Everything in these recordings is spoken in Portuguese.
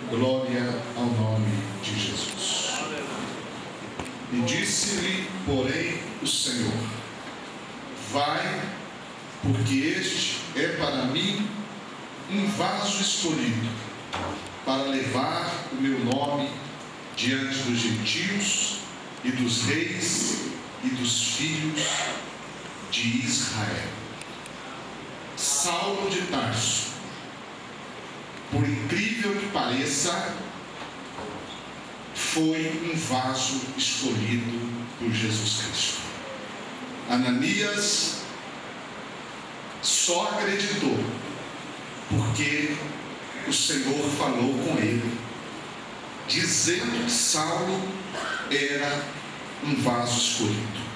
Glória ao nome de Jesus. E disse-lhe, porém, o Senhor: vai, porque este é para mim um vaso escolhido, para levar o meu nome diante dos gentios e dos reis e dos filhos de Israel. Saulo de Tarso, por incrível que pareça, foi um vaso escolhido por Jesus Cristo. Ananias só acreditou porque o Senhor falou com ele, dizendo que Saulo era um vaso escolhido.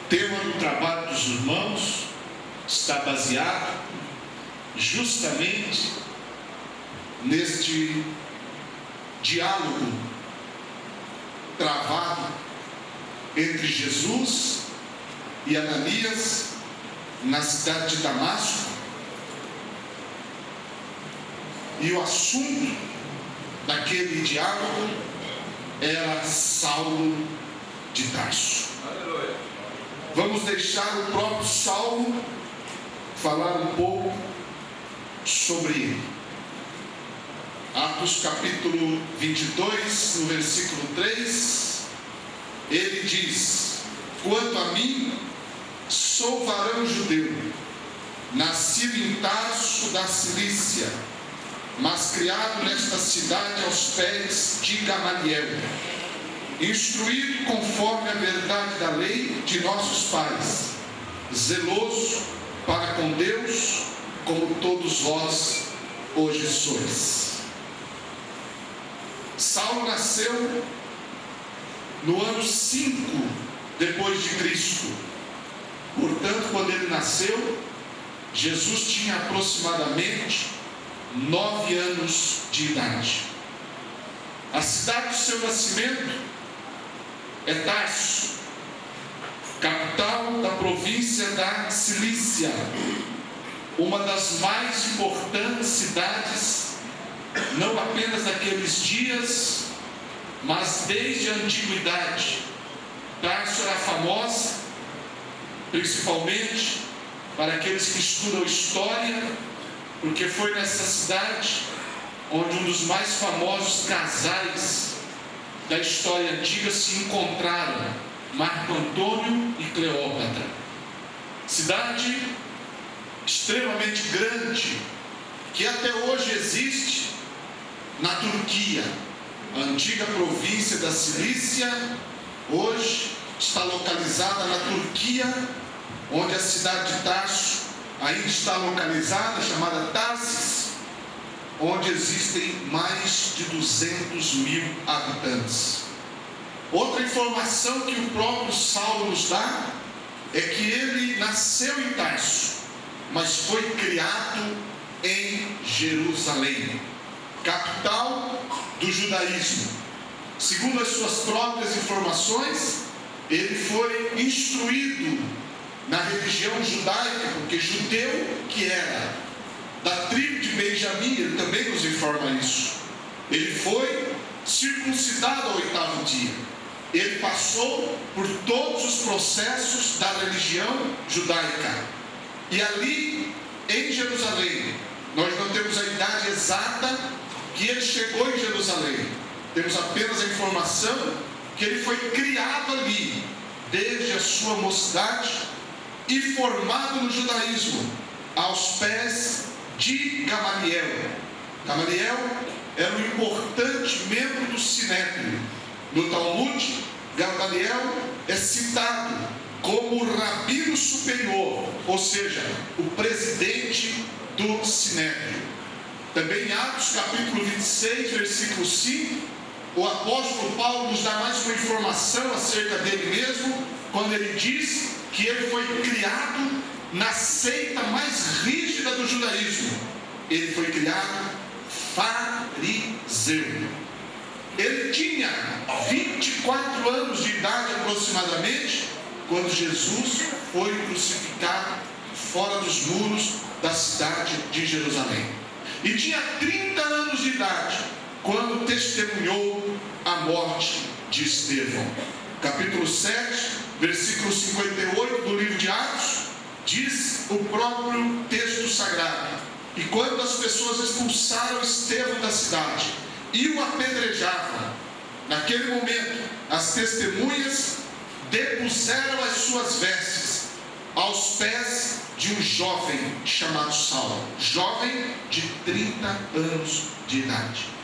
O tema do trabalho dos irmãos está baseado justamente neste diálogo travado entre Jesus e Ananias na cidade de Damasco, e o assunto daquele diálogo era Saulo de Tarso. Vamos deixar o próprio Saulo falar um pouco sobre ele. Atos capítulo 22, no versículo 3, ele diz: quanto a mim, sou varão judeu, nascido em Tarso da Cilícia, mas criado nesta cidade aos pés de Gamaliel, instruído conforme a verdade da lei de nossos pais, zeloso para com Deus, como todos vós hoje sois. Saulo nasceu no ano 5 depois de Cristo. Portanto, quando ele nasceu, Jesus tinha aproximadamente 9 anos de idade. A cidade do seu nascimento é Tarso, capital da província da Cilícia, uma das mais importantes cidades, não apenas naqueles dias, mas desde a antiguidade. Tarso era famosa, principalmente para aqueles que estudam história, porque foi nessa cidade onde um dos mais famosos casais da história antiga se encontraram, Marco Antônio e Cleópatra. Cidade extremamente grande, que até hoje existe na Turquia. A antiga província da Cilícia hoje está localizada na Turquia, onde a cidade de Tarso ainda está localizada, chamada Tarsis, onde existem mais de 200.000 habitantes. Outra informação que o próprio Saulo nos dá é que ele nasceu em Tarso, mas foi criado em Jerusalém, capital do judaísmo. Segundo as suas próprias informações, ele foi instruído na religião judaica, porque judeu que era da tribo de Benjamim, ele também nos informa isso. Ele foi circuncidado ao 8º dia. Ele passou por todos os processos da religião judaica. E ali, em Jerusalém, nós não temos a idade exata que ele chegou em Jerusalém. Temos apenas a informação que ele foi criado ali, desde a sua mocidade, e formado no judaísmo, aos pés de Gamaliel. Gamaliel era um importante membro do Sinédrio. No Talmud, Gamaliel é citado como o rabino superior, ou seja, o presidente do Sinédrio. Também em Atos capítulo 26, versículo 5, o apóstolo Paulo nos dá mais uma informação acerca dele mesmo, quando ele diz que ele foi criado na seita mais rígida do judaísmo. Ele foi criado fariseu. Ele tinha 24 anos de idade aproximadamente, quando Jesus foi crucificado fora dos muros da cidade de Jerusalém. E tinha 30 anos de idade quando testemunhou a morte de Estevão. Capítulo 7, versículo 58 do livro de Atos, diz o próprio texto sagrado: e quando as pessoas expulsaram Estevão da cidade e o apedrejavam, naquele momento as testemunhas depuseram as suas vestes aos pés de um jovem chamado Saulo, jovem de 30 anos de idade.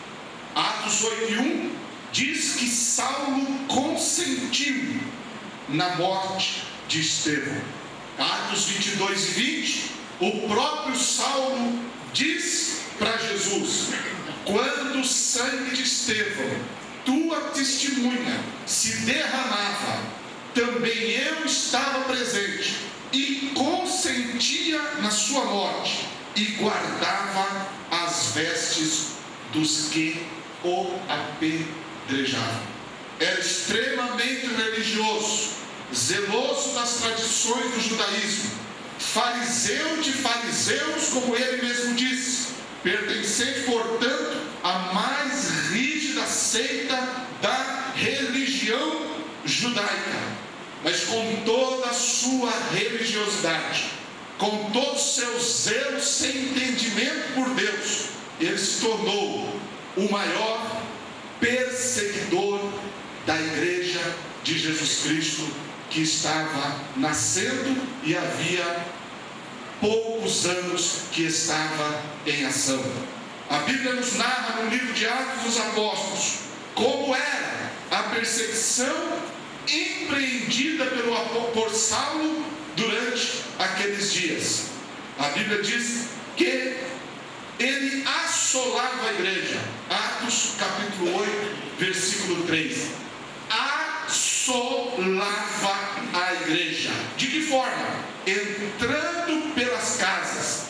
Atos 8:1 diz que Saulo consentiu na morte de Estevão. Atos 22:20, o próprio Saulo diz para Jesus: quando o sangue de Estevão, tua testemunha, se derramava, também eu estava presente e consentia na sua morte e guardava as vestes dos que o apedrejavam. Era extremamente religioso, zeloso das tradições do judaísmo, fariseu de fariseus, como ele mesmo disse, pertencente, portanto, à mais rígida seita da religião judaica. Mas com toda a sua religiosidade, com todo o seu zelo sem entendimento por Deus, ele se tornou o maior perseguidor da igreja de Jesus Cristo, que estava nascendo e havia poucos anos que estava em ação. A Bíblia nos narra no livro de Atos dos Apóstolos como era a perseguição empreendida por Saulo durante aqueles dias. A Bíblia diz que ele assolava a igreja. Atos capítulo 8, versículo 3. Assolava a igreja. De que forma? Entrando pelas casas,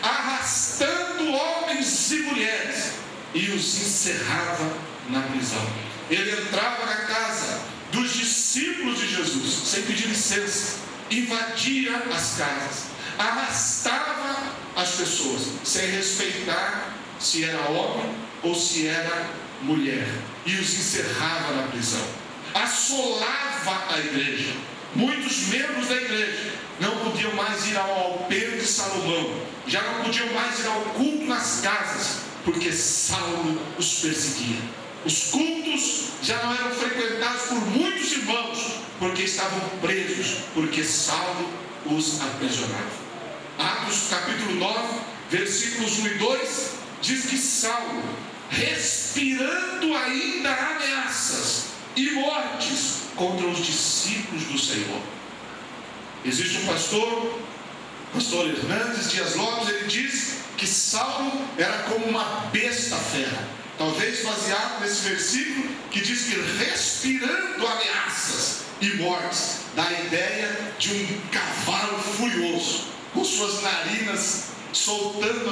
arrastando homens e mulheres, e os encerrava na prisão. Ele entrava na casa dos discípulos de Jesus sem pedir licença, invadia as casas, arrastava as pessoas sem respeitar se era homem ou se era mulher, e os encerrava na prisão. Assolava a igreja. Muitos membros da igreja não podiam mais ir ao alpendre de Salomão, já não podiam mais ir ao culto nas casas, porque Saulo os perseguia. Os cultos já não eram frequentados por muitos irmãos, porque estavam presos, porque Saulo os aprisionava. Atos capítulo 9, versículos 1 e 2, diz que Saulo, respirando ainda ameaças e mortes contra os discípulos do Senhor. Existe um pastor Hernandes Dias Lopes, ele diz que Saulo era como uma besta fera, talvez baseado nesse versículo que diz que respirando ameaças e mortes, dá a ideia de um cavalo furioso, com suas narinas soltando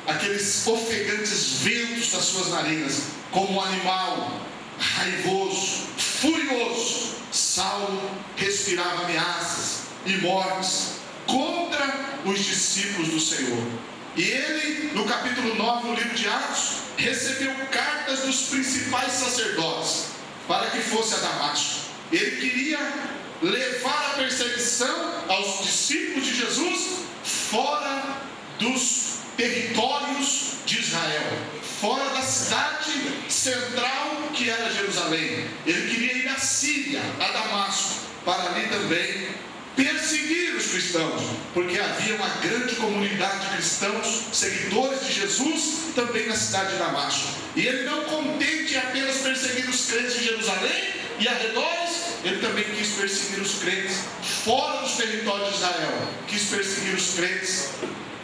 aqueles ofegantes ventos das suas narinas, como um animal raivoso, furioso. Saulo respirava ameaças e mortes contra os discípulos do Senhor. E ele, no capítulo 9 do livro de Atos, recebeu cartas dos principais sacerdotes para que fosse a Damasco. Ele queria levar a perseguição aos discípulos de Jesus fora dos territórios de Israel, fora da cidade central que era Jerusalém. Ele queria ir à Síria, a Damasco, para ali também perseguir os cristãos, porque havia uma grande comunidade de cristãos, seguidores de Jesus, também na cidade de Damasco. E ele, não contente em apenas perseguir os crentes de Jerusalém e arredores, ele também quis perseguir os crentes fora dos territórios de Israel, quis perseguir os crentes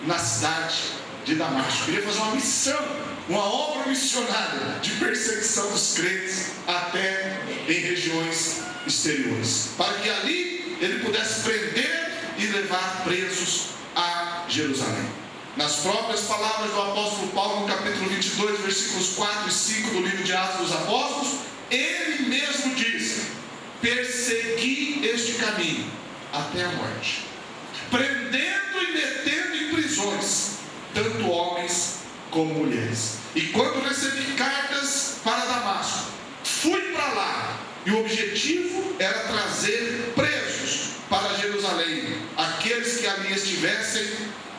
na cidade de Damasco. Queria fazer uma missão, uma obra missionária de perseguição dos crentes até em regiões exteriores, para que ali ele pudesse prender e levar presos a Jerusalém. Nas próprias palavras do apóstolo Paulo, no capítulo 22, versículos 4 e 5 do livro de Atos dos Apóstolos, ele mesmo diz: persegui este caminho até a morte, prendendo e metendo em prisões tanto homens como mulheres. E quando recebi cartas objetivo era trazer presos para Jerusalém, aqueles que ali estivessem,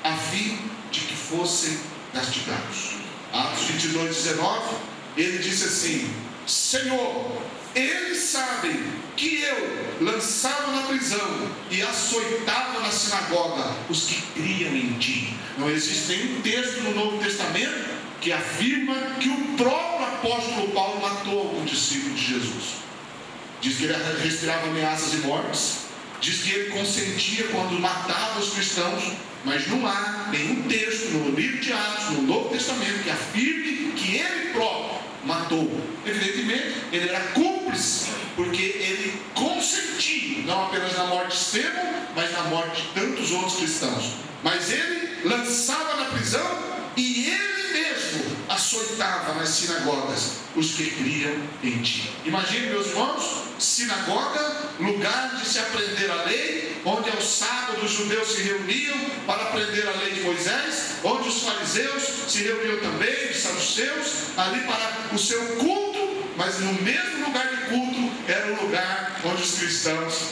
a fim de que fossem castigados. Atos 22, 19, ele disse assim: Senhor, eles sabem que eu lançava na prisão e açoitava na sinagoga os que criam em ti. Não existe nenhum texto no Novo Testamento que afirma que o próprio apóstolo Paulo matou algum discípulo de Jesus. Diz que ele respirava ameaças e mortes, diz que ele consentia quando matava os cristãos, mas não há nenhum texto no livro de Atos, no Novo Testamento, que afirme que ele próprio matou. Evidentemente, ele era cúmplice, porque ele consentia, não apenas na morte de Estevão, mas na morte de tantos outros cristãos. Mas ele lançava na prisão e ele mesmo açoitava nas sinagogas os que criam em ti. Imagine, meus irmãos, sinagoga, lugar de se aprender a lei, onde aos sábados os judeus se reuniam para aprender a lei de Moisés, onde os fariseus se reuniam também, os saduceus, ali para o seu culto, mas no mesmo lugar de culto era o lugar onde os cristãos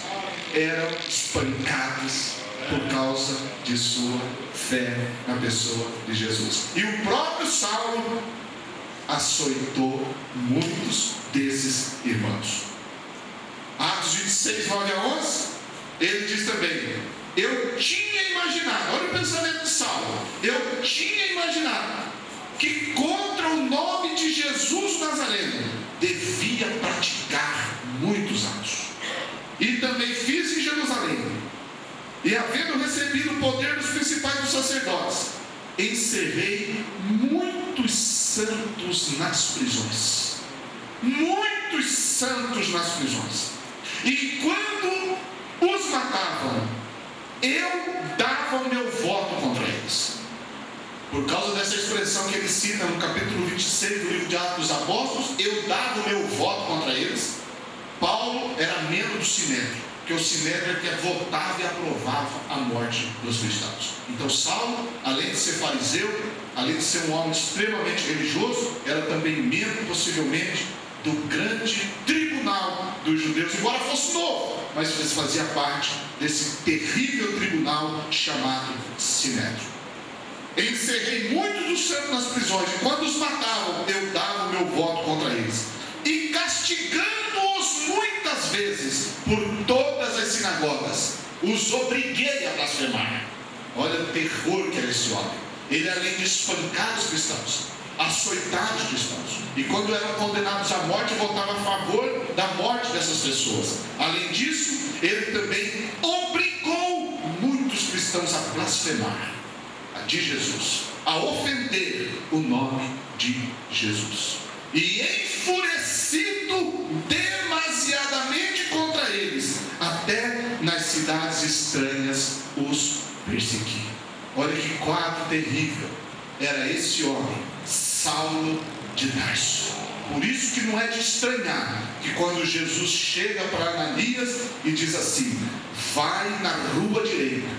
eram espancados por causa de sua fé na pessoa de Jesus. E o próprio Saulo açoitou muitos desses irmãos. Atos 26, 9 a 11, ele diz também: eu tinha imaginado, olha o pensamento de Saulo, eu tinha imaginado que contra o nome de Jesus Nazareno devia praticar muitos atos. E também fiz em Jerusalém. E havendo recebido o poder dos principais dos sacerdotes, encerrei muitos santos nas prisões. Muitos santos nas prisões. E quando os matavam, eu dava o meu voto contra eles. Por causa dessa expressão que ele cita no capítulo 26 do livro de Atos dos Apóstolos, eu dava o meu voto contra eles. Paulo era membro do Sinédrio, que o Sinédrio que votava e aprovava a morte dos cristãos. Então Saulo, além de ser fariseu, além de ser um homem extremamente religioso, era também membro, possivelmente, do grande tribunal dos judeus, embora fosse novo, mas fazia parte desse terrível tribunal chamado Sinédrio. Encerrei muitos dos santos nas prisões, e quando os matavam, eu dava o meu voto contra eles, e castigando-os muitas vezes por todas as sinagogas, os obriguei a blasfemar. Olha o terror que era esse homem. Ele, além de espancar os cristãos, açoitar os cristãos, e quando eram condenados à morte, votava a favor da morte dessas pessoas. Além disso, ele também obrigou muitos cristãos a blasfemar de Jesus, a ofender o nome de Jesus. E enfurecido demasiadamente contra eles, até nas cidades estranhas os persegui. Olha que quadro terrível era esse homem, Saulo de Tarso. Por isso que não é de estranhar que quando Jesus chega para Ananias e diz assim: vai na rua direita,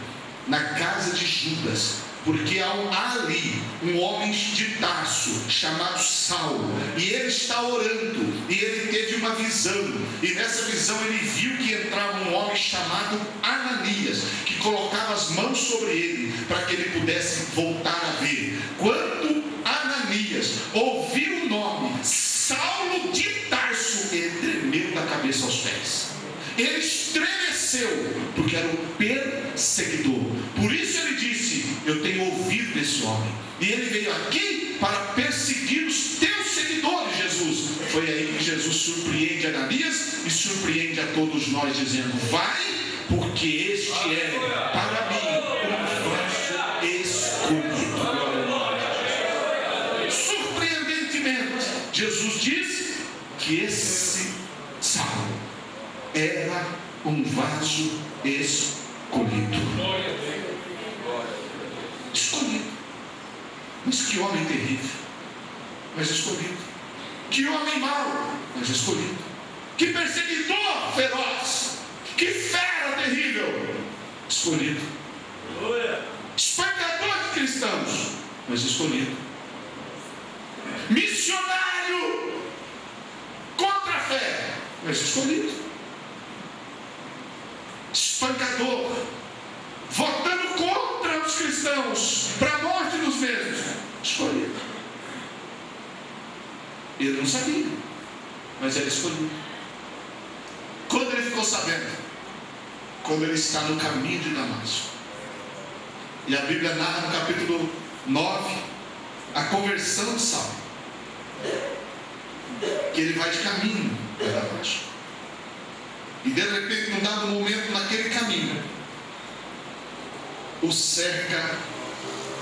na casa de Judas, porque há ali um homem de Tarso chamado Saulo, e ele está orando, e ele teve uma visão, e nessa visão ele viu que entrava um homem chamado Ananias, que colocava as mãos sobre ele, para que ele pudesse voltar a ver. Quando Ananias ouviu o nome Saulo de Tarso, ele tremeu da cabeça aos pés. Ele estremeceu, porque era um perseguidor. Por isso ele disse: eu tenho ouvido desse homem, e ele veio aqui para perseguir os teus seguidores, Jesus. Foi aí que Jesus surpreende Ananias e surpreende a todos nós, dizendo: vai, porque este é para mim um vaso escolhido. Surpreendentemente, Jesus disse que esse Saulo era um vaso escolhido. Escolhido. Mas que homem terrível, mas escolhido. Que homem mau, mas escolhido. Que perseguidor feroz, que fera terrível, escolhido. Espancador de cristãos, mas escolhido. Missionário contra a fé, mas escolhido. Espancador, votando contra os cristãos, para a morte dos mesmos, escolhido. Ele não sabia, mas era escolhido. Quando ele ficou sabendo? Quando ele está no caminho de Damasco. E a Bíblia narra no capítulo 9 a conversão de Saulo, que ele vai de caminho para Damasco. E de repente, num dado momento, naquele caminho, o cerca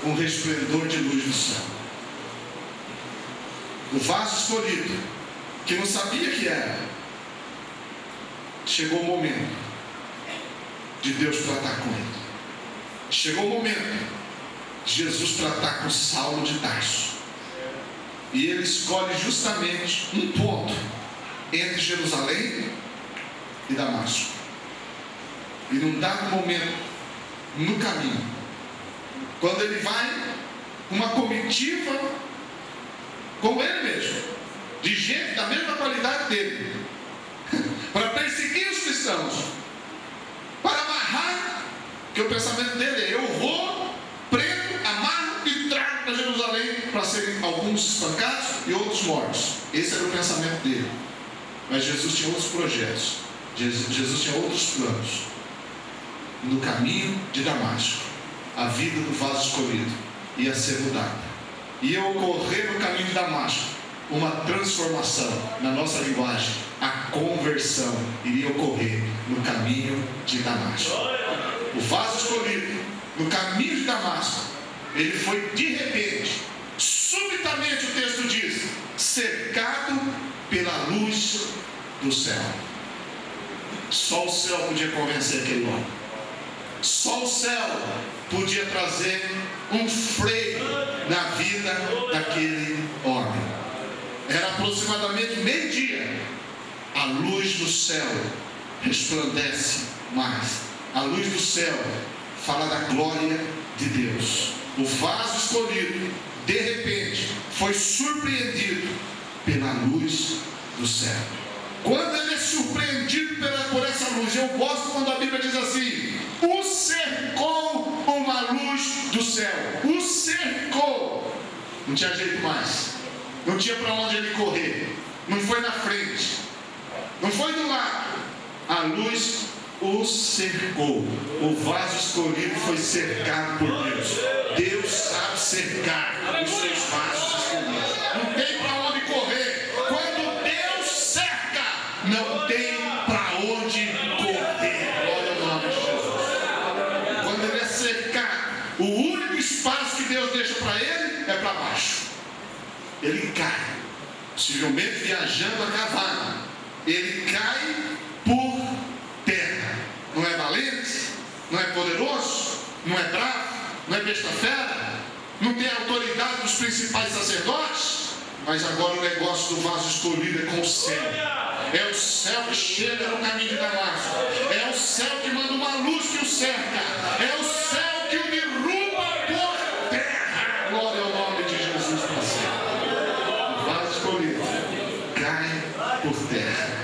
um resplendor de luz do céu. O vaso escolhido, que não sabia que era, chegou o momento de Deus tratar com ele. Chegou o momento de Jesus tratar com Saulo de Tarso. E ele escolhe justamente um ponto entre Jerusalém e Damasco. E num dado momento, no caminho, quando ele vai uma comitiva com ele mesmo, de gente da mesma qualidade dele, para perseguir os cristãos, para amarrar, que o pensamento dele é: eu vou, prendo, amarro e trago para Jerusalém, para serem alguns espancados e outros mortos. Esse era o pensamento dele. Mas Jesus tinha outros projetos, Jesus tinha outros planos. No caminho de Damasco, a vida do vaso escolhido ia ser mudada. Ia ocorrer no caminho de Damasco uma transformação. Na nossa linguagem, a conversão iria ocorrer no caminho de Damasco. O vaso escolhido no caminho de Damasco, ele foi de repente, subitamente, o texto diz, cercado pela luz do céu. Só o céu podia convencer aquele homem. Só o céu podia trazer um freio na vida daquele homem. Era aproximadamente meio-dia. A luz do céu resplandece mais. A luz do céu fala da glória de Deus. O vaso escolhido, de repente, foi surpreendido pela luz do céu. Quando ele é surpreendido por essa luz, eu gosto quando a Bíblia diz assim: o cercou uma luz do céu. O cercou. Não tinha jeito mais. Não tinha para onde ele correr. Não foi na frente. Não foi do lado. A luz o cercou. O vaso escolhido foi cercado por Deus. Deus sabe cercar os seus vasos escolhidos. Não tem para onde correr. Quando Deus cerca, não tem para onde correr. Glória ao nome de Jesus. Quando ele é cercado, o único espaço que Deus deixa para ele é para baixo. Ele cai, possivelmente viajando a cavalo. Ele cai por terra. Não é valente, não é poderoso, não é bravo, não é besta-fera, não tem a autoridade dos principais sacerdotes. Mas agora o negócio do vaso escolhido é com o céu. É o céu que chega no caminho de Damasco. É o céu que manda uma luz que o cerca. É o céu que o derruba por terra. Glória ao nome de Jesus para sempre. O vaso escolhido cai por terra.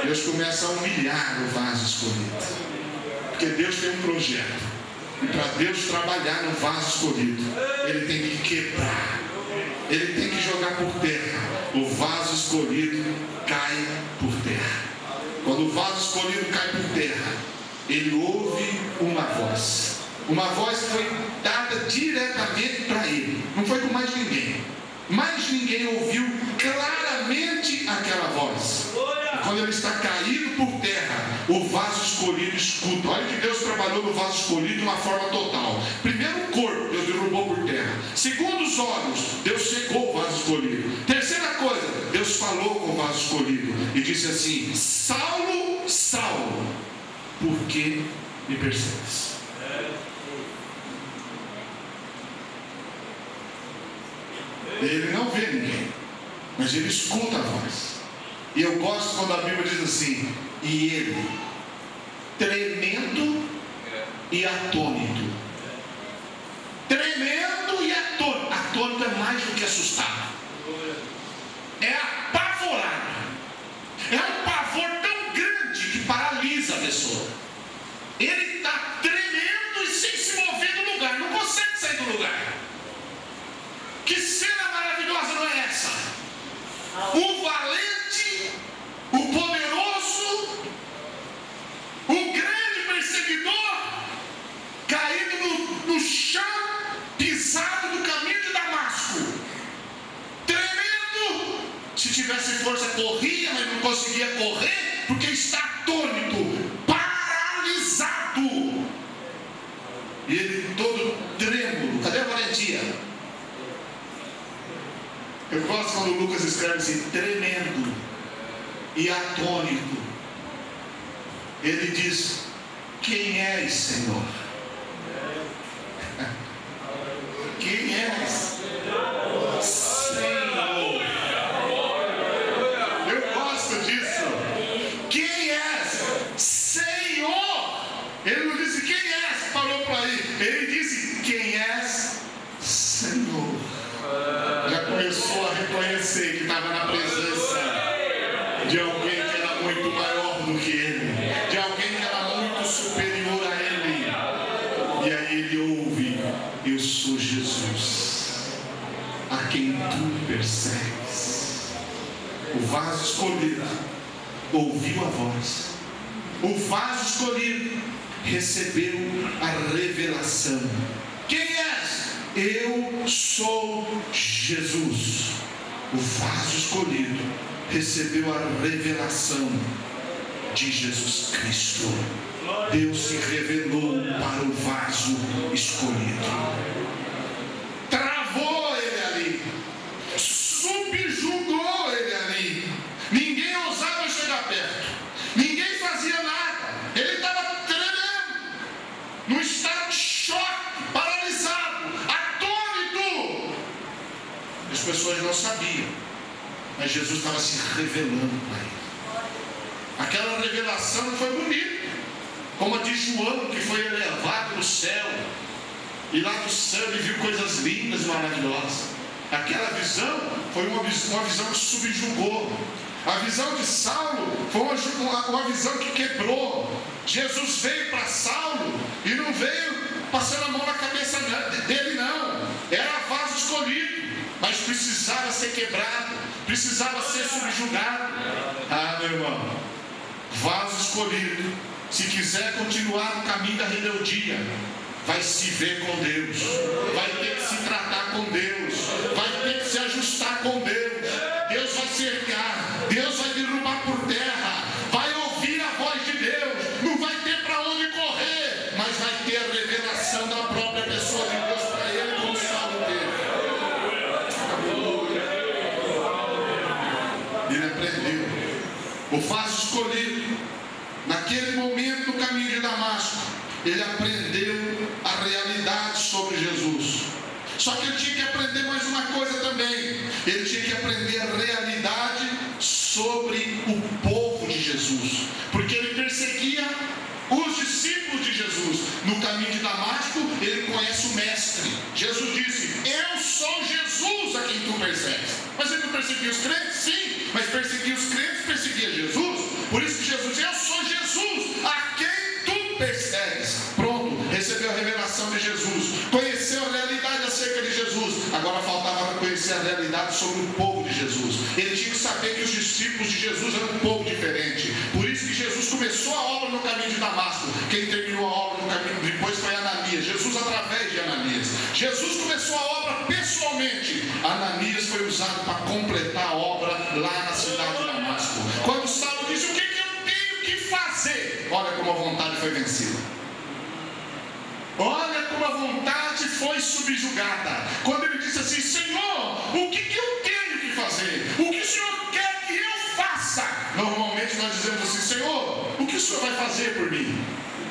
Deus começa a humilhar o vaso escolhido. Porque Deus tem um projeto. E para Deus trabalhar no vaso escolhido, Ele tem que quebrar. Ele tem que jogar por terra. O vaso escolhido cai por terra. Quando o vaso escolhido cai por terra, ele ouve uma voz. Uma voz que foi dada diretamente para ele. Não foi com mais ninguém. Mais ninguém ouviu claramente aquela voz. E quando ele está caído por terra, o vaso escolhido escuta. Olha que Deus trabalhou no vaso escolhido de uma forma total. Primeiro, o corpo, Deus derrubou por terra. Segundo, os olhos, Deus secou o vaso escolhido. Terceira coisa, Deus falou com o vaso escolhido e disse assim: Saulo, Saulo, por que me persegues? Ele não vê ninguém, mas ele escuta a voz. E eu gosto quando a Bíblia diz assim: e ele, tremendo e atônito. Tremendo e atônito. Atônito é mais do que assustado. É apavorado. É um pavor o valente, o poderoso, o grande perseguidor, caído no chão, pisado do caminho de Damasco, tremendo. Se tivesse força corria, mas não conseguia correr, porque está atônito, paralisado. E ele todo trêmulo. Cadê a valentia? Eu gosto quando o Lucas escreve assim, tremendo e atônito. Ele diz: quem és, Senhor? Quem és? Senhor. Eu gosto disso. Quem és? Senhor. Ele não disse quem és, parou por aí. Ele disse quem és? Senhor. Já começou a reconhecer que estava na presença de alguém que era muito maior do que ele, de alguém que era muito superior a ele. E aí ele ouve: eu sou Jesus, a quem tu persegues. O vaso escolhido ouviu a voz. O vaso escolhido recebeu a revelação. Quem és? Eu sou Jesus. O vaso escolhido recebeu a revelação de Jesus Cristo. Deus se revelou para o vaso escolhido. Travou ele ali, subjugou ele ali. Ninguém ousava chegar perto, ninguém fazia nada. Ele estava tremendo, num estado de choque, paralisado, atônito. As pessoas não sabiam, mas Jesus estava se revelando para ele. Aquela revelação não foi bonita, como a de João, que foi elevado no céu, e lá do céu ele viu coisas lindas e maravilhosas. Aquela visão foi uma visão que subjugou. A visão de Saulo foi uma visão que quebrou. Jesus veio para Saulo e não veio passando a mão na cabeça dele, não. Era vaso escolhido, mas precisava ser quebrado, precisava ser subjugado. Ah, meu irmão, vaso escolhido, se quiser continuar no caminho da rebeldia, vai se ver com Deus, vai ter que se tratar com Deus, vai ter que se ajustar com Deus. Deus vai cercar, Deus vai derrubar por terra, vai ouvir a voz de Deus, não vai ter para onde correr, mas vai ter a revelação da própria pessoa de Deus para ele, como Saulo teve. Ele aprendeu. O vaso escolhido, naquele momento no caminho de Damasco, ele aprendeu a realidade sobre Jesus. Só que ele tinha que aprender mais uma coisa também. Ele tinha que aprender a realidade sobre o povo de Jesus, porque ele perseguia os discípulos de Jesus. No caminho de Damasco, ele conhece o mestre. Jesus disse: eu sou Jesus a quem tu persegues. Mas ele não perseguia os crentes? Sim, mas perseguia os crentes, perseguia Jesus. Por isso que Jesus disse: eu sou Jesus a quem tu persegues. Pronto, recebeu a revelação de Jesus, conheceu a realidade acerca de Jesus. Agora faltava conhecer a realidade sobre o povo de Jesus. Ele tinha que saber que os discípulos de Jesus eram um povo diferente. Por isso que Jesus começou a obra no caminho de Damasco. Quem terminou a obra no caminho depois foi Ananias. Jesus através de Ananias. Jesus começou a obra pessoalmente. Ananias foi usado para completar a obra lá na cidade de Damasco. Quando Saulo disse: o que eu tenho que fazer? Olha como a vontade foi vencida. Olha como a vontade foi subjugada. Quando ele disse assim: Senhor, o que eu tenho que fazer? O que o Senhor quer que eu faça? Normalmente nós dizemos assim: Senhor, o que o Senhor vai fazer por mim?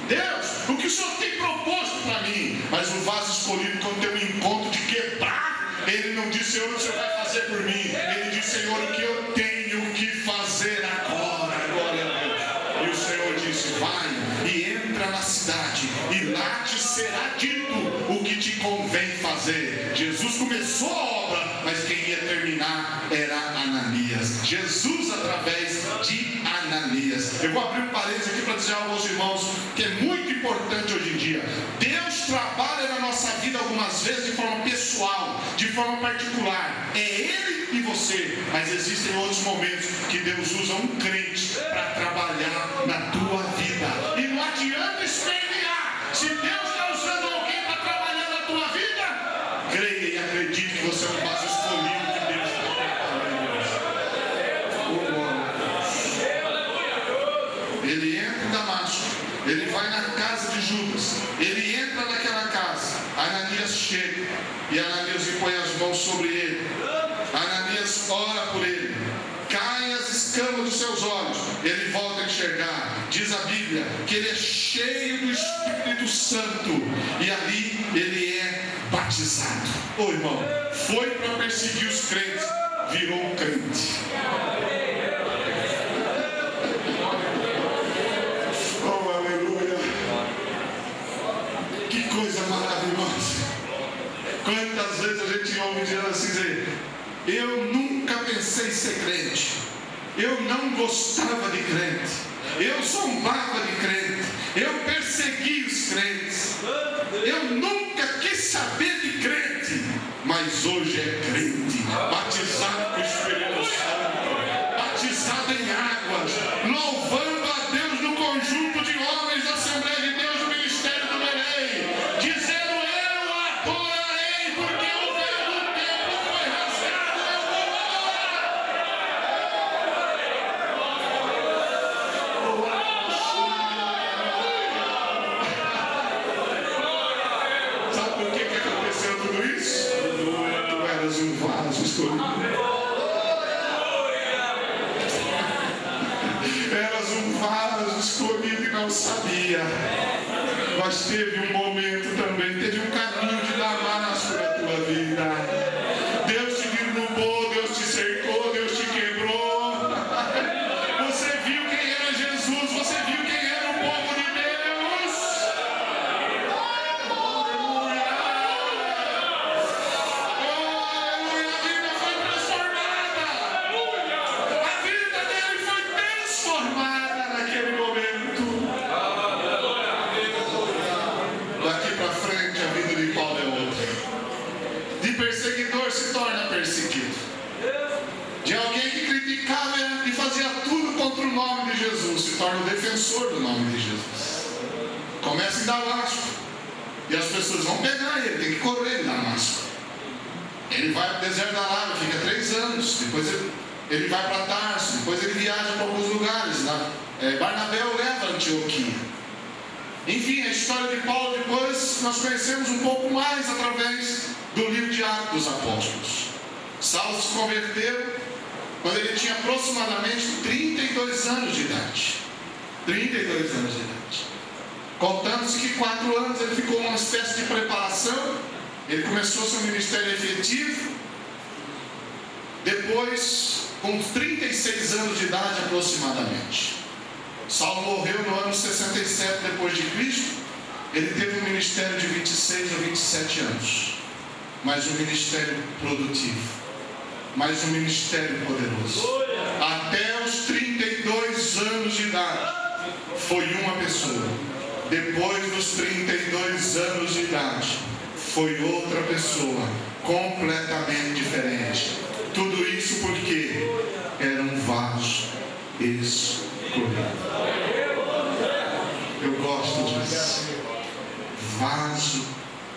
Deus, o que o Senhor tem proposto para mim? Mas o vaso escolhido, quando tem um encontro de quebrar, ele não diz: Senhor, o que o Senhor vai fazer por mim? Ele diz: Senhor, o que eu tenho que fazer agora? Glória a Deus. E o Senhor disse: vai e entra na cidade, e lá te será dito o que te convém fazer. Jesus começou a obra, mas quem ia terminar era Ananias. Jesus através de Ananias. Eu vou abrir um parênteses aqui para dizer algo aos irmãos que é muito importante hoje em dia. Deus trabalha na nossa vida algumas vezes de forma pessoal, de forma particular. É Ele e você. Mas existem outros momentos que Deus usa um crente para trabalhar na tua vida. E não adianta espernear. Se Deus está usando alguém para trabalhar na tua vida, creia e acredite que você é um vaso escolhido que Deus está preparando. Ele entra em Damasco, ele vai na casa de Judas, ele entra naquela casa. Ananias chega e Ananias impõe as mãos sobre ele. Ananias ora por ele, caem as escamas dos seus olhos, ele volta a enxergar. Diz a Bíblia que ele é cheio do Espírito Santo e ali ele é batizado. Ô irmão, foi para perseguir os crentes, virou um crente. Oh, aleluia! Que coisa maravilhosa! Quantas vezes a gente ouve dizendo assim, dizer: eu nunca pensei em ser crente, eu não gostava de crente, eu zombava de crente, eu persegui os crentes, eu nunca quis saber de crente, mas hoje é crente, batizado com o Espírito Santo, batizado em águas, louvando a Deus no conjunto de homens da Assembleia de Deus no Ministério do Belém, dizendo: eu adorarei, porque o véu do templo foi rasgado, eu vou adorar. Sabe por que aconteceu tudo isso? Tu eras um vaso escolhido. Eras um vaso escolhido e não sabia. Mas teve um momento também, teve um caminho de Damasco na tua vida. Deus te derrubou, Deus te cercou, Deus te quebrou. Você viu quem era Jesus, você viu quem era o povo de Deus. Aleluia! Aleluia! A vida foi transformada. A vida dele foi transformada naquele momento. Daqui para frente a vida de Paulo é outra. De perseguidor se torna perseguido. De alguém que criticava e fazia tudo contra o nome de Jesus, se torna o defensor do nome de Jesus. Começa em Damasco. E as pessoas vão pegar ele, tem que correr em Damasco. Ele vai para o deserto da Arábia, fica 3 anos. Depois ele vai para Tarso, depois ele viaja para alguns lugares. Barnabé o leva a Antioquia. Enfim, a história de Paulo depois nós conhecemos um pouco mais através do livro de Atos dos Apóstolos. Saulo se converteu quando ele tinha aproximadamente 32 anos de idade. 32 anos de idade. Contando-se que 4 anos ele ficou numa espécie de preparação. Ele começou seu ministério efetivo. Depois, com 36 anos de idade aproximadamente. Saulo morreu no ano 67 depois de Cristo. Ele teve um ministério de 26 a 27 anos. Mas um ministério produtivo. Mas um ministério poderoso. Até os 32 anos de idade foi uma pessoa. Depois dos 32 anos de idade foi outra pessoa, completamente diferente. Tudo isso porque era um vaso escolhido. Eu gosto disso. Vaso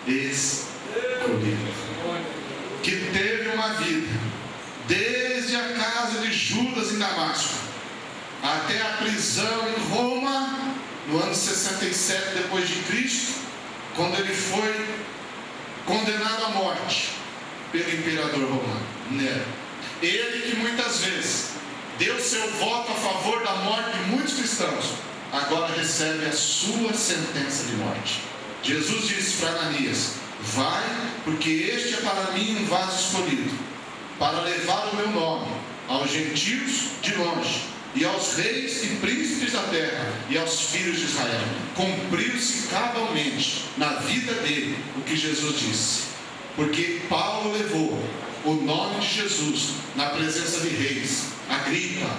escolhido. Que teve uma vida desde a casa de Judas em Damasco até a prisão em Roma no ano 67 depois de Cristo, quando ele foi condenado à morte pelo imperador romano Nero. Ele que muitas vezes deu seu voto a favor da morte de muitos cristãos, agora recebe a sua sentença de morte. Jesus disse para Ananias: vai, porque este é para mim um vaso escolhido, para levar o meu nome aos gentios de longe, e aos reis e príncipes da terra, e aos filhos de Israel. Cumpriu-se cabalmente na vida dele o que Jesus disse, porque Paulo levou o nome de Jesus na presença de reis, Agripa.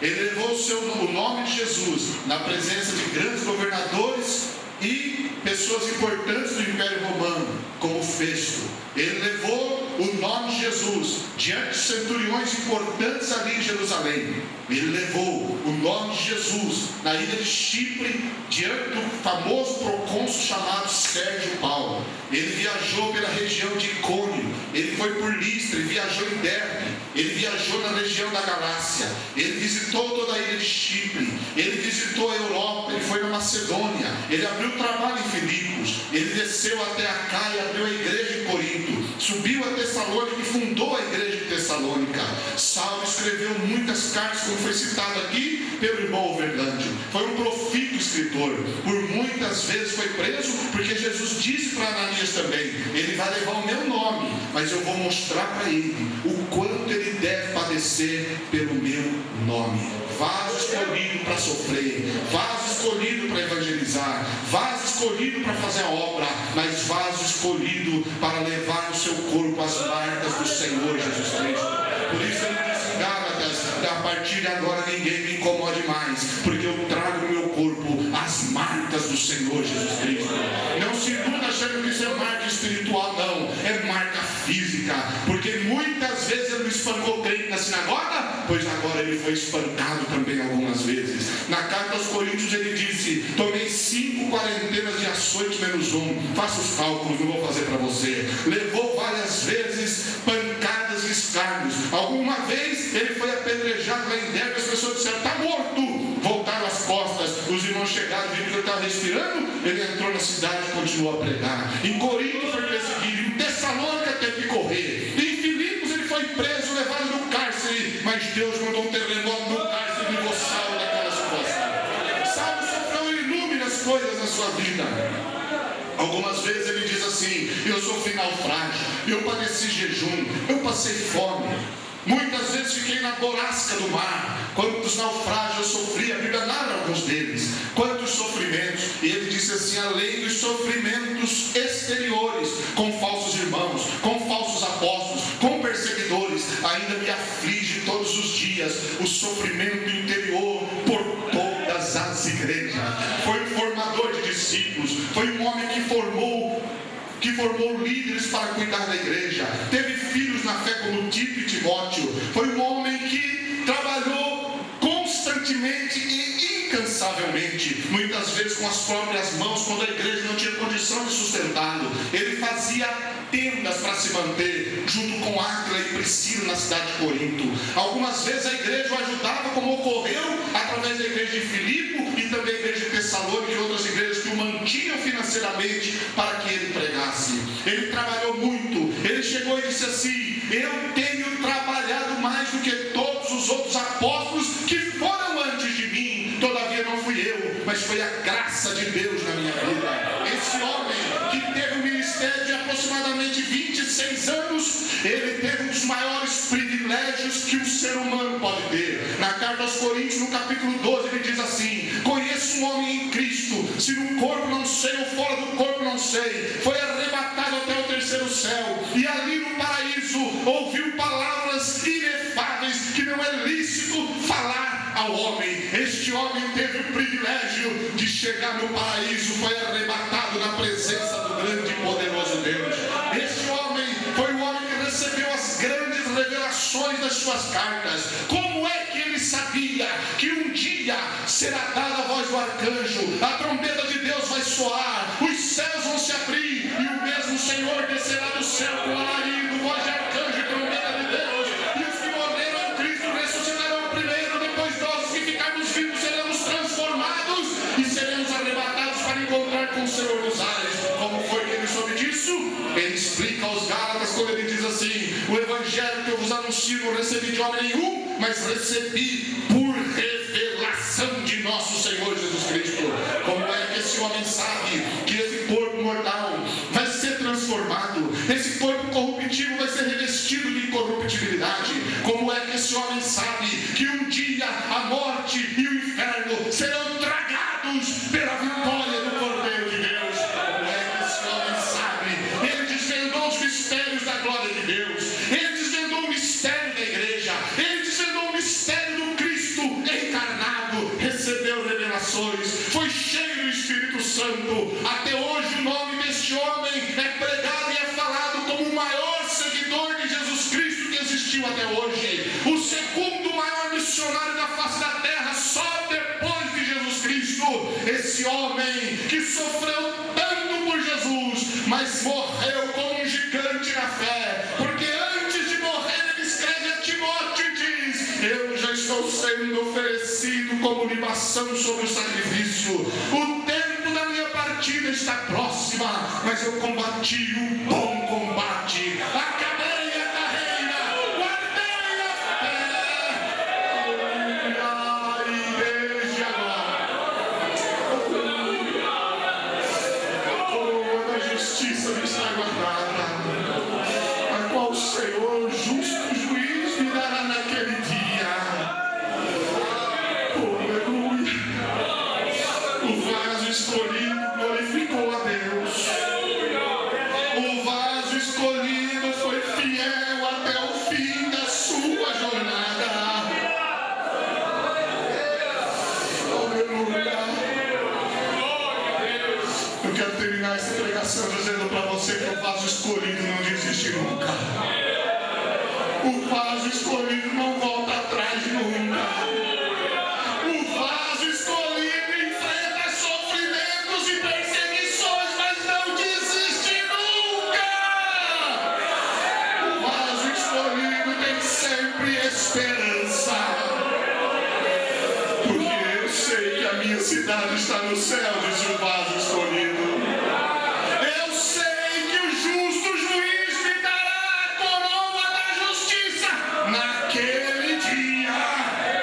Ele levou o nome de Jesus na presença de grandes governadores e pessoas importantes do Império Romano. como Festo. Ele levou o nome de Jesus diante de centuriões importantes ali em Jerusalém. Ele levou o nome de Jesus na ilha de Chipre, diante do famoso procônsul chamado Sérgio Paulo. Ele viajou pela região de Icônio, ele foi por Listra, ele viajou em Derbe, ele viajou na região da Galácia, ele visitou toda a ilha de Chipre, ele visitou a Europa, ele foi na Macedônia, ele abriu trabalho em Filipos, ele desceu até Acaia e abriu a igreja em Corinto, subiu a Tessalônica e fundou a igreja de Tessalônica. Saulo escreveu muitas cartas, como foi citado aqui pelo irmão Overlândio. Foi um profítico escritor. Por muitas vezes foi preso, porque Jesus disse para Ananias também: ele vai levar o meu nome, mas eu vou mostrar para ele o quanto ele deve padecer pelo meu nome. Vaso escolhido para sofrer, vaso escolhido para evangelizar, vaso escolhido para fazer a obra, mas vaso escolhido para levar no seu corpo as marcas do Senhor Jesus Cristo. Por isso ele diz em Gálatas: a partir de agora ninguém me incomode mais, porque eu trago no meu corpo as marcas do Senhor Jesus Cristo. Não se iluda achando que isso é marca espiritual, não, é marca física, porque muitas vezes ele não espancou o crente na sinagoga, pois agora ele foi espancado também algumas vezes. Na carta aos Coríntios ele disse: tomei 5 quarentenas de açoite menos 1, faça os cálculos, não vou fazer para você. Levou várias vezes pancadas e escárnios. Alguma vez ele foi apedrejado lá em Derbe, as pessoas disseram: está morto. Voltaram as costas, os irmãos chegaram, viram que ele estava respirando, ele entrou na cidade e continuou a pregar. Em Corinto foi perseguido, em Tessalônica teve que correr, em Filipos ele foi preso, levado no cárcere, mas Deus mandou um terremoto no cárcere e levou Saulo daquelas costas. Saulo sofreu inúmeras coisas na sua vida. Algumas vezes ele diz assim: eu sofri naufrágio, eu padeci jejum, eu passei fome. Muitas vezes fiquei na borrasca do mar. Quantos naufrágios eu sofri, a Bíblia narra alguns deles. Quantos sofrimentos. E ele disse assim: além dos sofrimentos exteriores, com falsos irmãos, com falsos apóstolos, com perseguidores, ainda me aflige todos os dias o sofrimento interior por todas as igrejas. Foi um formador de discípulos, foi um homem que formou líderes para cuidar da igreja, teve filhos na fé como Tito e Timóteo. Foi um homem que trabalhou constantemente e incansavelmente, muitas vezes com as próprias mãos, quando a igreja não tinha condição de sustentá-lo. Ele fazia tendas para se manter, junto com Áquila e Priscila na cidade de Corinto. Algumas vezes a igreja o ajudava, como ocorreu através da igreja de Filipe e também a igreja de Tessalônica e outras igrejas que o mantinham financeiramente para que ele pregasse. Ele trabalhou muito. Ele chegou e disse assim: eu tenho trabalhado mais do que todos os outros apóstolos que foram antes de mim. Todavia não fui eu, mas foi a graça de Deus na minha vida. Esse homem que teve um ministério de aproximadamente 26 anos, ele teve um dos maiores privilégios que um ser humano pode ter. Na carta aos Coríntios, no capítulo 12, ele diz assim: conheço um homem em Cristo, se no corpo não sei ou fora do corpo não sei, foi arrebatado até o terceiro céu, e ali no paraíso ouviu palavras inefáveis que não é lícito falar ao homem. Este homem teve o privilégio de chegar no paraíso, foi arrebatado na presença do grande e poderoso Deus. Este homem foi o homem que recebeu as grandes revelações das suas cartas. Como é que ele sabia que um dia será dada a voz do arcanjo, a trombeta de Deus vai soar, os céus vão se abrir e o mesmo Senhor descerá do céu com alarido, voz de arcanjo e trombeta de Deus, e os que morreram em Cristo ressuscitarão primeiro, depois nós que ficarmos vivos seremos transformados e seremos arrebatados para encontrar com o Senhor nos ares. Como foi que ele soube disso? Ele explica aos Gálatas quando ele diz assim: o evangelho que eu vos anuncio não recebi de homem nenhum, mas recebi por revelação de nosso Senhor Jesus Cristo. Como é que esse homem sabe que esse corpo mortal vai ser transformado, esse corpo corruptível vai ser revestido de incorruptibilidade? Como é que esse homem sabe que um dia a morte e o inferno serão tragados pela vitória do Cordeiro de Deus? Como é que esse homem sabe? Ele desvendou os mistérios da glória de Deus, ele desvendou o mistério da igreja, ele desvendou o mistério do Cristo encarnado, recebeu revelações, foi cheio do Espírito Santo. Até hoje o nome deste homem é pregado e o segundo maior missionário da face da terra, só depois de Jesus Cristo. Esse homem que sofreu tanto por Jesus, mas morreu como um gigante na fé, porque antes de morrer ele escreve a Timóteo e diz: eu já estou sendo oferecido como libação sobre o sacrifício, o tempo da minha partida está próxima, mas eu combati o bom combate, acabei a carreira, guardei a fé, e desde agora a coroa da justiça me está guardada, a qual o Senhor, justo juiz, me dará naquele dia. Aleluia! O vaso escolhido glorificou a Deus. O vaso escolhido foi fiel até o fim da sua jornada. Aleluia! Eu quero terminar essa pregação dizendo para você que o vaso escolhido não desiste nunca. O vaso escolhido não volta atrás nunca. O vaso escolhido enfrenta sofrimentos e perseguições, mas não desiste nunca. O vaso escolhido tem sempre esperança, porque eu sei que a minha cidade está no céu, diz o vaso escolhido. Eu sei que o justo juiz me dará a coroa da justiça naquele dia.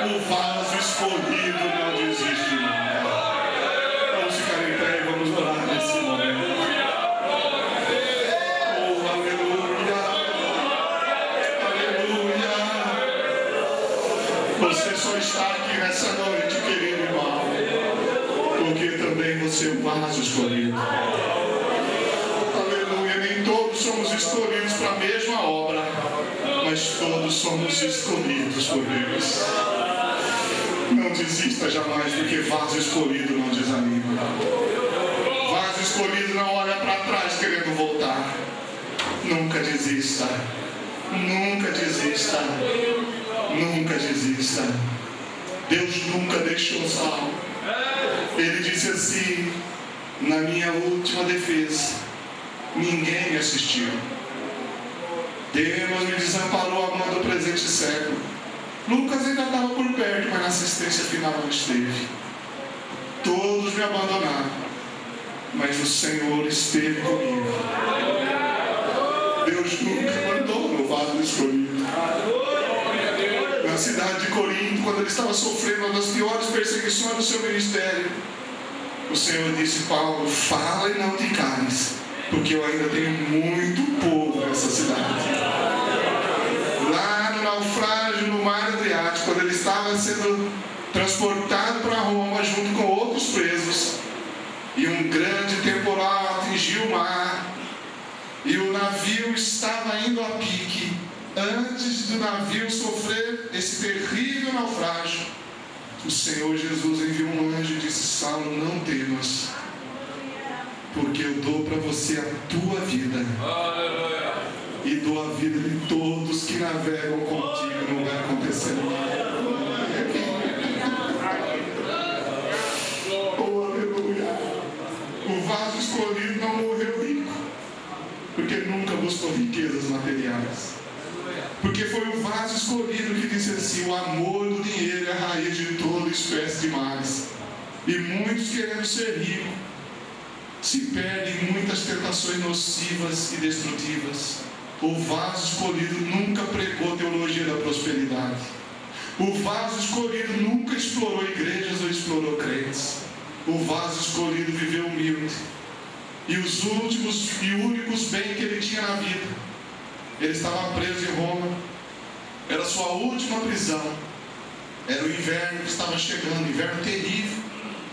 O vaso escolhido não desiste nunca. Vamos ficar em pé e vamos orar nesse momento. Oh, aleluia! Aleluia! Você só está aqui nessa noite, querido irmão, porque também você é o vaso escolhido. Aleluia! Nem todos somos escolhidos para a mesma obra, mas todos somos escolhidos por Deus. Não desista jamais, porque vaso escolhido não desanima. Vaso escolhido não olha para trás querendo voltar. Nunca desista. Nunca desista. Nunca desista. Deus nunca deixou salvo. Ele disse assim: na minha última defesa, ninguém me assistiu. Deus me desamparou a mão do presente século. Lucas ainda estava por perto, mas na assistência final não esteve. Todos me abandonaram, mas o Senhor esteve comigo. Deus nunca mandou no vaso escolhido. Na cidade de Corinto, quando ele estava sofrendo uma das piores perseguições do seu ministério, o Senhor disse: Paulo, fala e não te cales, porque eu ainda tenho muito povo nessa cidade. Lá no naufrágio no mar Adriático, quando ele estava sendo transportado para Roma junto com outros presos, e um grande temporal atingiu o mar, e o navio estava indo a pique. Antes do navio sofrer esse terrível naufrágio, o Senhor Jesus enviou um anjo e disse: Saulo, não temas, porque eu dou para você a tua vida. Aleluia. E dou a vida de todos que navegam contigo, não vai acontecer nada. Oh, aleluia. O vaso escolhido não morreu rico, porque nunca buscou riquezas materiais. Porque foi o vaso escolhido que disse assim: o amor do dinheiro é a raiz de toda espécie de males. E muitos, querendo ser ricos, se perdem em muitas tentações nocivas e destrutivas. O vaso escolhido nunca pregou teologia da prosperidade. O vaso escolhido nunca explorou igrejas ou explorou crentes. O vaso escolhido viveu humilde. E os últimos e únicos bens que ele tinha na vida, ele estava preso em Roma. Era a sua última prisão. Era o inverno que estava chegando, inverno terrível.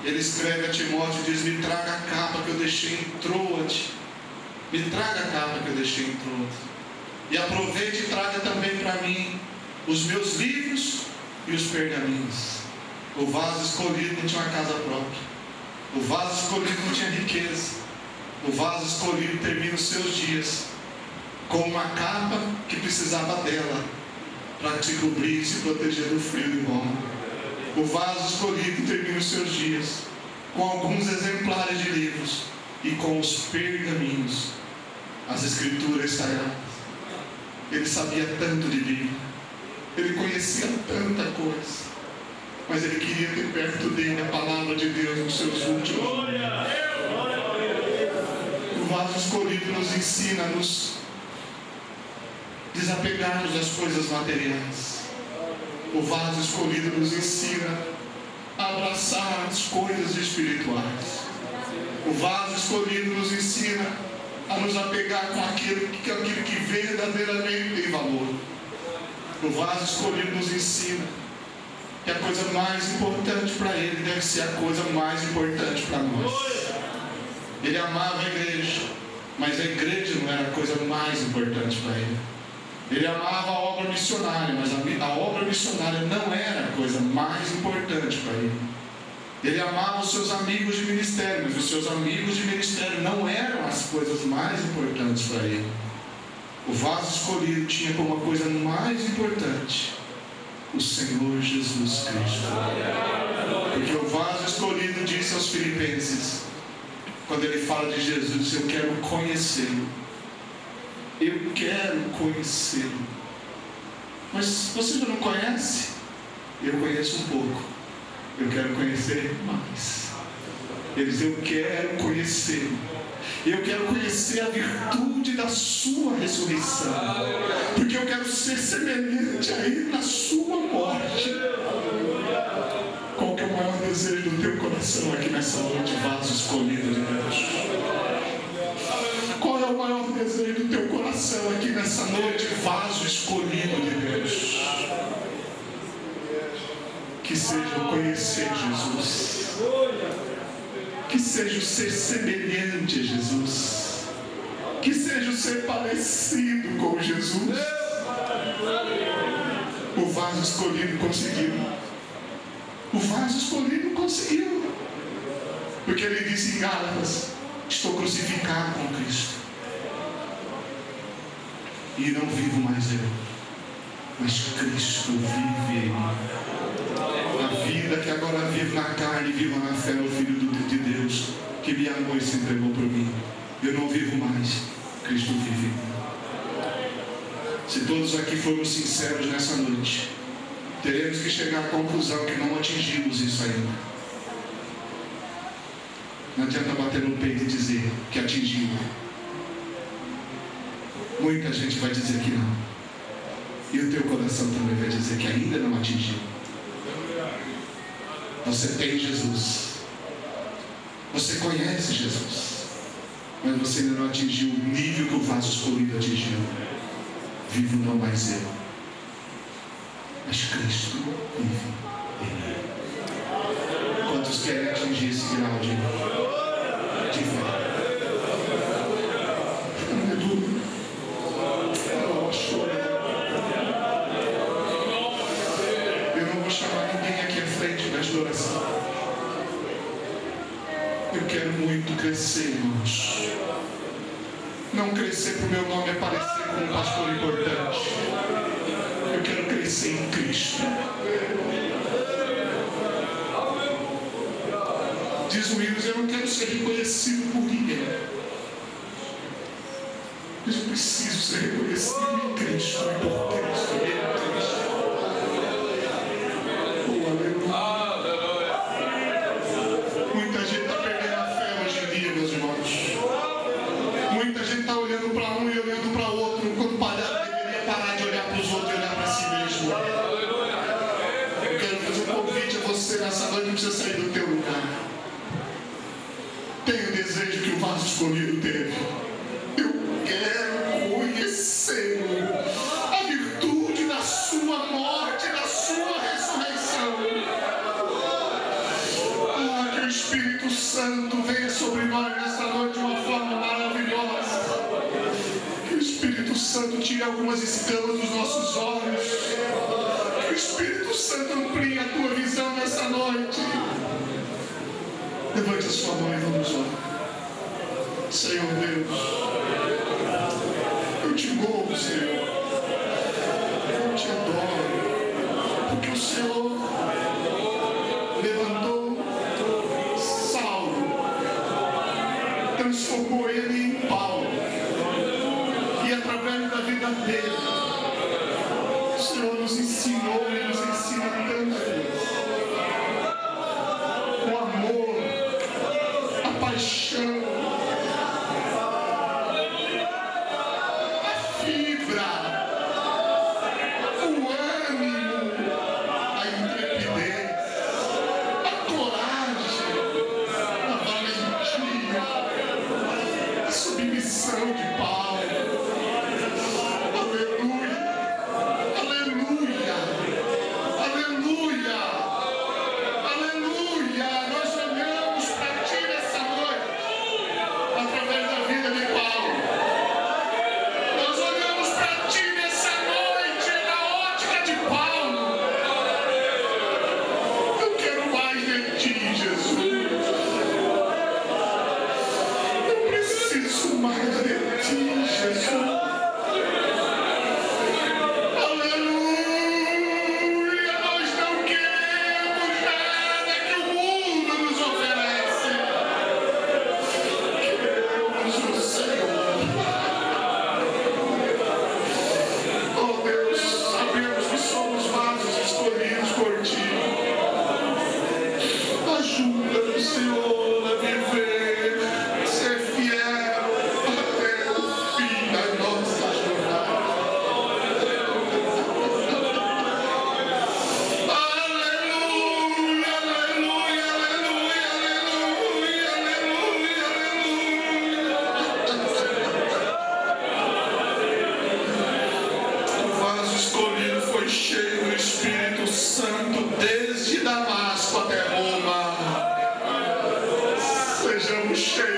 Ele escreve a Timóteo e diz: me traga a capa que eu deixei em Troade. Me traga a capa que eu deixei em Troade. E aproveite e traga também para mim os meus livros e os pergaminhos. O vaso escolhido não tinha uma casa própria. O vaso escolhido não tinha riqueza. O vaso escolhido termina os seus dias com uma capa que precisava dela para te cobrir e se proteger do frio do bom. O vaso escolhido termina os seus dias com alguns exemplares de livros e com os pergaminhos, as escrituras sagradas. Ele sabia tanto de Bíblia, ele conhecia tanta coisa, mas ele queria ter perto dele a palavra de Deus nos seus últimos dias. O vaso escolhido nos ensina a nos desapegarmos das coisas materiais. O vaso escolhido nos ensina a abraçar as coisas espirituais. O vaso escolhido nos ensina a nos apegar com aquilo que verdadeiramente tem valor. O vaso escolhido nos ensina que a coisa mais importante para ele deve ser a coisa mais importante para nós. Ele amava a igreja, mas a igreja não era a coisa mais importante para ele. Ele amava a obra missionária, mas a obra missionária não era a coisa mais importante para ele. Ele amava os seus amigos de ministério, mas os seus amigos de ministério não eram as coisas mais importantes para ele. O vaso escolhido tinha como a coisa mais importante o Senhor Jesus Cristo. Porque o vaso escolhido disse aos filipenses, quando ele fala de Jesus, eu quero conhecê-lo. Eu quero conhecê-lo. Mas você já não conhece? Eu conheço um pouco. Eu quero conhecer mais. Ele diz, eu quero conhecê-lo. Eu quero conhecer a virtude da sua ressurreição. Porque eu quero ser semelhante a ele na sua morte. Qual que é o maior desejo do teu coração aqui nessa noite, vaso escolhido de Deus? Qual é o maior desejo do teu coração aqui nessa noite, vaso escolhido de Deus? Que seja o conhecer Jesus. Que seja o ser semelhante a Jesus. Que seja o ser parecido com Jesus. O vaso escolhido conseguiu. O vaso escolhido conseguiu. Porque ele disse em Gálatas, estou crucificado com Cristo. E não vivo mais eu, mas Cristo vive em mim. A vida que agora vivo na carne, vivo na fé no Filho de Deus, que me amou e se entregou por mim. Eu não vivo mais, Cristo vive em mim. Se todos aqui formos sinceros nessa noite, teremos que chegar à conclusão que não atingimos isso ainda. Não adianta bater no peito e dizer que atingiu. Muita gente vai dizer que não. E o teu coração também vai dizer que ainda não atingiu. Você tem Jesus. Você conhece Jesus. Mas você ainda não atingiu o nível que o vaso escolhido atingiu. Vivo não mais eu, mas Cristo vive em mim. Quantos querem atingir esse grau de fé? Aleluia. Eu não vou chamar ninguém aqui à frente nesta oração. Eu quero muito crescer, irmãos. Não crescer para o meu nome aparecer como um pastor importante. Eu quero crescer em Cristo. Diz o Willis, eu não quero ser reconhecido por ninguém. Mas eu preciso ser reconhecido em Cristo, por Cristo, em Cristo. Oh, aleluia. Muita gente está perdendo a fé hoje em dia, meus irmãos. Muita gente está olhando para um e olhando para o outro, quando deveria parar de olhar para os outros e olhar para si mesmo. Eu quero fazer um convite a você nessa noite, não precisa sair do teu lugar. Tenha o desejo que o vaso escolhido teve. Eu quero conhecê-lo. A virtude da sua morte, da sua ressurreição. Ah, que o Espírito Santo venha sobre nós nessa noite de uma forma maravilhosa. Que o Espírito Santo tire algumas escamas dos nossos olhos. Que o Espírito Santo amplie a tua visão nessa noite. Levante a sua mão e vamos orar. Senhor Deus, eu te louvo, Senhor. Eu te adoro. Porque o Senhor levantou Saulo, transformou ele em Paulo, e através da vida dele, o Senhor nos ensinou e nos ensina tantas vezes. O amor, a paixão, a fibra, o ânimo, a intrepidez, a coragem, a valentia, a submissão de Paulo. Aleluia, aleluia, aleluia, aleluia. Nós olhamos para ti nessa noite, através da vida de Paulo. Nós olhamos para ti nessa noite, na ótica de Paulo. Eu quero mais de ti, Jesus. Eu preciso mais de ti, Jesus. Aleluia! Nós não queremos nada que o mundo nos oferece. Queremos o Senhor. Oh Deus, sabemos que somos vasos escolhidos por ti. Ajuda-nos, Senhor, a viver, a ser fiel até o fim da nossa jornada. Aleluia, aleluia, aleluia, aleluia, aleluia, aleluia. O vaso escolhido foi cheio do Espírito Santo desde Damasco até Roma. Sejamos cheios